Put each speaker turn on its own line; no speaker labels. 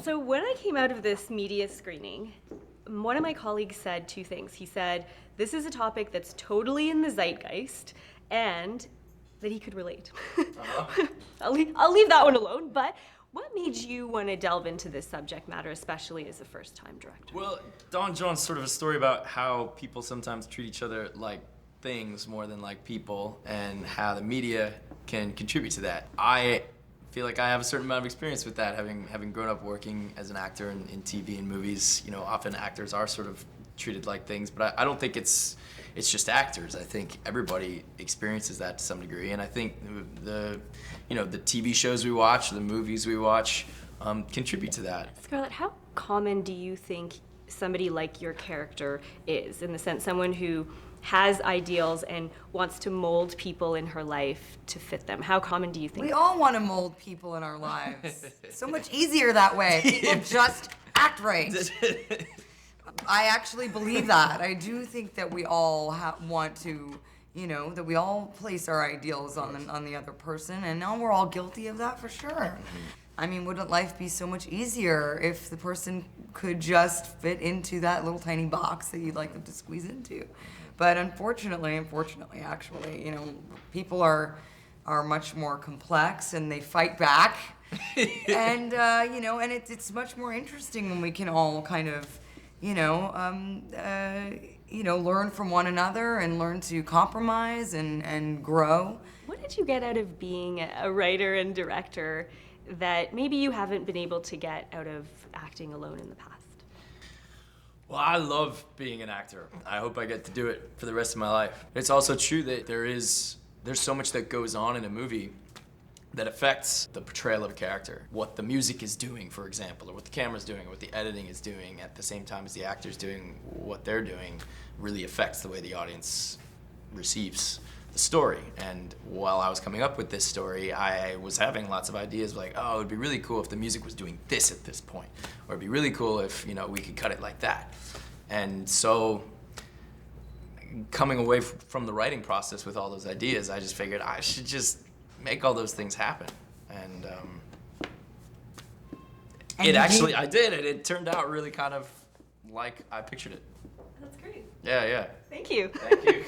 So when I came out of this media screening, one of my colleagues said two things. He said, this is a topic that's totally in the zeitgeist, and that he could relate. I'll leave that one alone, but what made you want to delve into this subject matter, especially as a first-time director?
Well, Don Jon's sort of a story about how people sometimes treat each other like things more than like people, and how the media can contribute to that. I feel like I have a certain amount of experience with that, having grown up working as an actor in TV and movies. You know, often actors are sort of treated like things, but I don't think it's just actors. I think everybody experiences that to some degree, and I think the TV shows we watch, the movies we watch, contribute to that.
Scarlett, how common do you think somebody like your character is, in the sense someone who has ideals and wants to mold people in her life to fit them? How common do you think?
We all want to mold people in our lives. So much easier that way. People just act right. I actually believe that. I do think that we all want to, that we all place our ideals on the other person, and now we're all guilty of that for sure. I mean, wouldn't life be so much easier if the person could just fit into that little tiny box that you'd like them to squeeze into? But unfortunately, actually, people are much more complex, and they fight back. And and it's much more interesting when we can all kind of learn from one another and learn to compromise and grow.
What did you get out of being a writer and director that maybe you haven't been able to get out of acting alone in the past?
Well, I love being an actor. I hope I get to do it for the rest of my life. It's also true that there's so much that goes on in a movie that affects the portrayal of a character. What the music is doing, for example, or what the camera's doing, or what the editing is doing at the same time as the actor's doing what they're doing really affects the way the audience receives the story. And while I was coming up with this story, I was having lots of ideas like, oh, it'd be really cool if the music was doing this at this point, or it'd be really cool if, we could cut it like that. And so coming away from the writing process with all those ideas, I just figured I should just make all those things happen. And I did it. It turned out really kind of like I pictured it.
That's great.
Yeah.
Thank you.
Thank you.